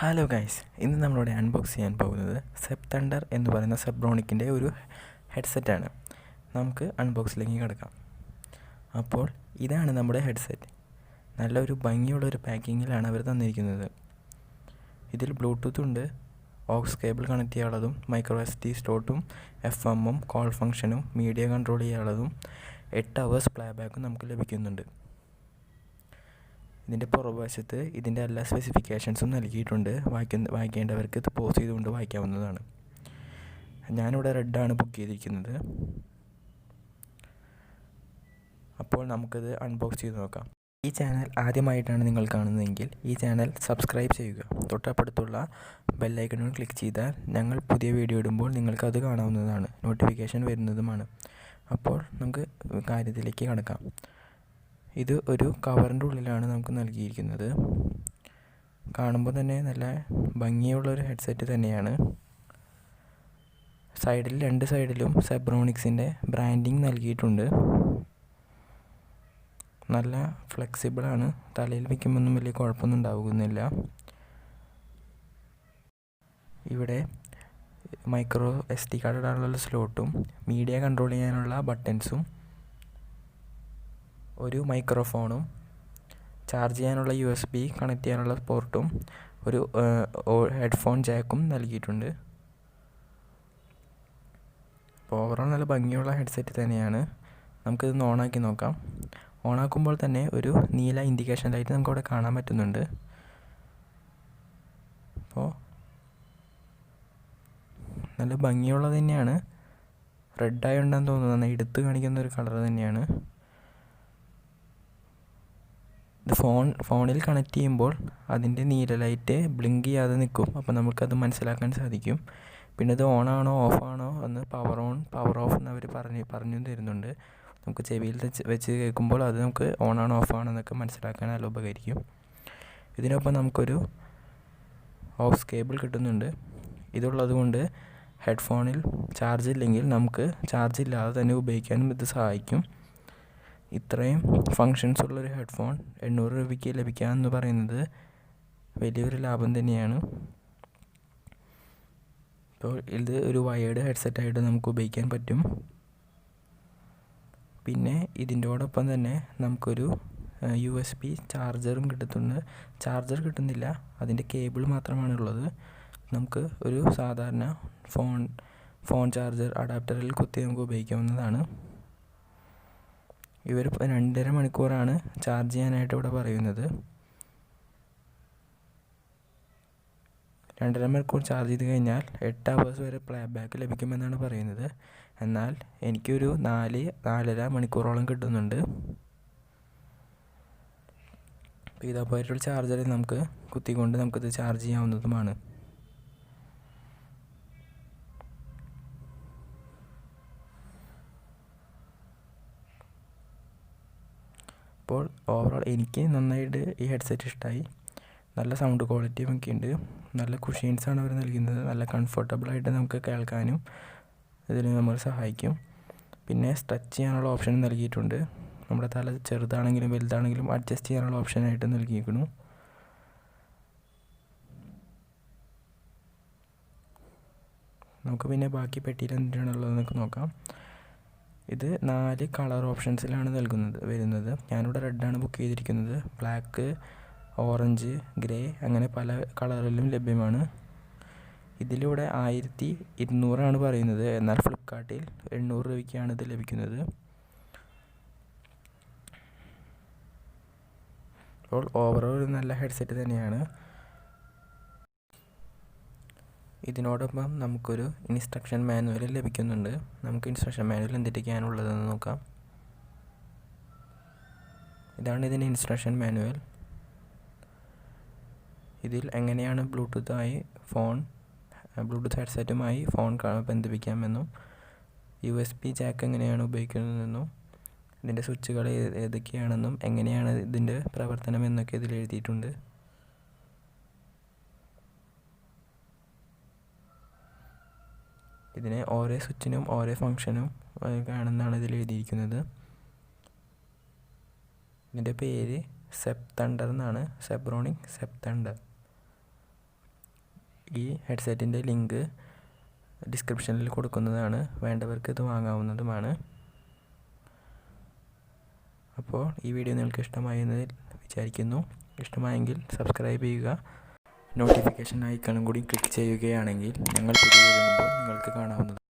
Hello guys, ഇന്ന് നമ്മളിവിടെ unbox ചെയ്യാൻ പോകുന്നത് ZEB-THUNDER എന്ന് പറയുന്ന സെബ്രോണിക്കിൻ്റെ ഒരു ഹെഡ്സെറ്റാണ്. നമുക്ക് അൺബോക്സിലേക്ക് കിടക്കാം. അപ്പോൾ ഇതാണ് നമ്മുടെ ഹെഡ്സെറ്റ്. നല്ലൊരു ഭംഗിയുള്ളൊരു പാക്കിങ്ങിലാണ് അവർ തന്നിരിക്കുന്നത്. ഇതിൽ ബ്ലൂടൂത്ത് ഉണ്ട്, ഓക്സ് കേബിൾ കണക്ട് ചെയ്യാനുള്ളതും മൈക്രോ SD സ്ലോട്ടും FM-ഉം കോൾ ഫംഗ്ഷനും മീഡിയ കൺട്രോൾ ചെയ്യാനുള്ളതും 8 hours പ്ലേ ബാക്കും നമുക്ക് ലഭിക്കുന്നുണ്ട്. ഇതിൻ്റെ പുറകുവശത്ത് ഇതിൻ്റെ എല്ലാ സ്പെസിഫിക്കേഷൻസും നൽകിയിട്ടുണ്ട്. വായിക്കേണ്ടവർക്ക് ഇത് പോസ് ചെയ്തുകൊണ്ട് വായിക്കാവുന്നതാണ്. ഞാനിവിടെ റെഡാണ് ബുക്ക് ചെയ്തിരിക്കുന്നത്. അപ്പോൾ നമുക്കിത് അൺബോക്സ് ചെയ്ത് നോക്കാം. ഈ ചാനൽ ആദ്യമായിട്ടാണ് നിങ്ങൾ കാണുന്നതെങ്കിൽ ഈ ചാനൽ സബ്സ്ക്രൈബ് ചെയ്യുക. തൊട്ടപ്പുറത്തുള്ള ബെല്ലൈക്കണിൽ ക്ലിക്ക് ചെയ്താൽ ഞങ്ങൾ പുതിയ വീഡിയോ ഇടുമ്പോൾ നിങ്ങൾക്കത് കാണാവുന്നതാണ്, നോട്ടിഫിക്കേഷൻ വരുന്നതുമാണ്. അപ്പോൾ നമുക്ക് കാര്യത്തിലേക്ക് കടക്കാം. ഇത് ഒരു കവറിൻ്റെ ഉള്ളിലാണ് നമുക്ക് നൽകിയിരിക്കുന്നത്. കാണുമ്പോൾ തന്നെ നല്ല ഭംഗിയുള്ളൊരു ഹെഡ്സെറ്റ് തന്നെയാണ്. സൈഡിൽ 2 സൈഡിലും സെബ്രോണിക്സിൻ്റെ ബ്രാൻഡിങ് നൽകിയിട്ടുണ്ട്. നല്ല ഫ്ലെക്സിബിളാണ്, തലയിൽ വയ്ക്കുമ്പോഴൊന്നും വലിയ കുഴപ്പമൊന്നും ഉണ്ടാകുന്നില്ല. ഇവിടെ മൈക്രോ SD കാർഡ് ഇടാനുള്ള സ്ലോട്ടും മീഡിയ കൺട്രോൾ ചെയ്യാനുള്ള ബട്ടൺസും ഒരു മൈക്രോഫോണും ചാർജ് ചെയ്യാനുള്ള USB കണക്ട് ചെയ്യാനുള്ള പോർട്ടും ഒരു ഹെഡ്ഫോൺ ജാക്കും നൽകിയിട്ടുണ്ട്. അപ്പോൾ ഓവറോൾ നല്ല ഭംഗിയുള്ള ഹെഡ്സെറ്റ് തന്നെയാണ്. നമുക്കിത് ഓണാക്കി നോക്കാം. ഓണാക്കുമ്പോൾ തന്നെ ഒരു നീല ഇൻഡിക്കേഷൻ ലൈറ്റ് നമുക്കവിടെ കാണാൻ പറ്റുന്നുണ്ട്. അപ്പോൾ നല്ല ഭംഗിയുള്ളത് തന്നെയാണ്. റെഡായുണ്ടെന്ന് തോന്നുന്നു, എടുത്ത് കാണിക്കുന്ന ഒരു കളർ തന്നെയാണ്. ഇത് ഫോണിൽ കണക്ട് ചെയ്യുമ്പോൾ അതിൻ്റെ നീല ലൈറ്റ് ബ്ലിങ്ക് ചെയ്യാതെ നിൽക്കും. അപ്പോൾ നമുക്കത് മനസ്സിലാക്കാൻ സാധിക്കും. പിന്നെ ഇത് ഓണാണോ ഓഫാണോ എന്ന് പവർ ഓൺ പവർ ഓഫ് എന്ന് അവർ പറഞ്ഞു തരുന്നുണ്ട്. നമുക്ക് ചെവിയിൽ വെച്ച് കേൾക്കുമ്പോൾ അത് നമുക്ക് ഓണാണോ ഓഫാണോ എന്നൊക്കെ മനസ്സിലാക്കാൻ നല്ല ഉപകരിക്കും. ഇതിനൊപ്പം നമുക്കൊരു ഓക്സ് കേബിൾ കിട്ടുന്നുണ്ട്. ഇതുള്ളത് കൊണ്ട് ഹെഡ്ഫോണിൽ ചാർജ് ഇല്ലെങ്കിൽ നമുക്ക് ചാർജ് ഇല്ലാതെ തന്നെ ഉപയോഗിക്കാനും ഇത് സഹായിക്കും. ഇത്രയും ഫങ്ഷൻസ് ഉള്ളൊരു ഹെഡ്ഫോൺ 800 രൂപയ്ക്ക് ലഭിക്കുക എന്ന് പറയുന്നത് വലിയൊരു ലാഭം തന്നെയാണ്. അപ്പോൾ ഇത് ഒരു വയേർഡ് ഹെഡ്സെറ്റായിട്ട് നമുക്ക് ഉപയോഗിക്കാൻ പറ്റും. പിന്നെ ഇതിൻ്റോടൊപ്പം തന്നെ നമുക്കൊരു USB ചാർജറും കിട്ടുന്നുണ്ട്. ചാർജർ കിട്ടുന്നില്ല, അതിൻ്റെ കേബിൾ മാത്രമാണുള്ളത്. നമുക്ക് ഒരു സാധാരണ ഫോൺ ചാർജർ അഡാപ്റ്ററിൽ കുത്തി നമുക്ക് ഉപയോഗിക്കാവുന്നതാണ്. ഇവർ 2.5 മണിക്കൂറാണ് ചാർജ് ചെയ്യാനായിട്ട് ഇവിടെ പറയുന്നത്. 2.5 മണിക്കൂർ ചാർജ് ചെയ്ത് കഴിഞ്ഞാൽ 8 hours വരെ പ്ലേ ബാക്ക് ലഭിക്കുമെന്നാണ് പറയുന്നത്. എന്നാൽ എനിക്കൊരു 4-4.5 മണിക്കൂറോളം കിട്ടുന്നുണ്ട്. അപ്പോൾ ഇതേപോലെയുള്ള ചാർജറിൽ നമുക്ക് കുത്തിക്കൊണ്ട് നമുക്കിത് ചാർജ് ചെയ്യാവുന്നതുമാണ്. അപ്പോൾ ഓവറോൾ എനിക്ക് നന്നായിട്ട് ഈ ഹെഡ്സെറ്റ് ഇഷ്ടമായി. നല്ല സൗണ്ട് ക്വാളിറ്റിയും ഒക്കെ ഉണ്ട്. നല്ല കുഷീൻസാണ് അവർ നൽകുന്നത്. നല്ല കംഫർട്ടബിളായിട്ട് നമുക്ക് കേൾക്കാനും ഇതിന് നമ്മൾ സഹായിക്കും. പിന്നെ സ്ട്രെച്ച് ചെയ്യാനുള്ള ഓപ്ഷൻ നൽകിയിട്ടുണ്ട്. നമ്മുടെ തല ചെറുതാണെങ്കിലും വലുതാണെങ്കിലും അഡ്ജസ്റ്റ് ചെയ്യാനുള്ള ഓപ്ഷനായിട്ട് നൽകിയിരിക്കുന്നു. നമുക്ക് പിന്നെ ബാക്കി പെട്ടിയിൽ എന്തിനാണുള്ളതെന്നൊക്കെ നോക്കാം. ഇത് 4 കളർ ഓപ്ഷൻസിലാണ് വരുന്നത്. ഞാനിവിടെ റെഡാണ് ബുക്ക് ചെയ്തിരിക്കുന്നത്. ബ്ലാക്ക്, ഓറഞ്ച്, ഗ്രേ അങ്ങനെ പല കളറിലും ലഭ്യമാണ്. ഇതിലൂടെ 1200 പറയുന്നത്. എന്നാൽ ഫ്ലിപ്കാർട്ടിൽ 800 രൂപയ്ക്കാണ് ഇത് ലഭിക്കുന്നത്. അപ്പോൾ ഓവറോൾ ഒരു നല്ല ഹെഡ്സെറ്റ് തന്നെയാണ്. ഇതിനോടൊപ്പം നമുക്കൊരു ഇൻസ്ട്രക്ഷൻ മാനുവൽ ലഭിക്കുന്നുണ്ട്. നമുക്ക് ഇൻസ്ട്രക്ഷൻ മാനുവൽ എന്തൊക്കെയാണുള്ളതെന്ന് നോക്കാം. ഇതാണ് ഇതിൻ്റെ ഇൻസ്ട്രക്ഷൻ മാനുവൽ. ഇതിൽ എങ്ങനെയാണ് ബ്ലൂടൂത്ത് ഹെഡ്സെറ്റുമായി ഫോൺ ബന്ധിപ്പിക്കാമെന്നും USB ജാക്ക് എങ്ങനെയാണ് ഉപയോഗിക്കുന്നതെന്നും ഇതിൻ്റെ സ്വിച്ചുകൾ ഏതൊക്കെയാണെന്നും എങ്ങനെയാണ് ഇതിൻ്റെ പ്രവർത്തനം എന്നൊക്കെ ഇതിൽ എഴുതിയിട്ടുണ്ട്. ഇതിനെ ഓരോ സ്വിച്ചിനും ഓരോ ഫങ്ഷനും ആണെന്നാണ് ഇതിൽ എഴുതിയിരിക്കുന്നത്. ഇതിൻ്റെ പേര് ZEB-THUNDER എന്നാണ്. ZEBRONICS ZEB-THUNDER. ഈ ഹെഡ്സെറ്റിൻ്റെ ലിങ്ക് ഡിസ്ക്രിപ്ഷനിൽ കൊടുക്കുന്നതാണ്, വേണ്ടവർക്ക് ഇത് വാങ്ങാവുന്നതുമാണ്. അപ്പോൾ ഈ വീഡിയോ നിങ്ങൾക്ക് ഇഷ്ടമായി എന്ന് വിചാരിക്കുന്നു. ഇഷ്ടമായെങ്കിൽ സബ്സ്ക്രൈബ് ചെയ്യുക. നോട്ടിഫിക്കേഷൻ ഐക്കണും കൂടി ക്ലിക്ക് ചെയ്യുകയാണെങ്കിൽ ഞങ്ങൾ പുതിയ വരുമ്പോൾ നിങ്ങൾക്ക് കാണാവുന്നതാണ്.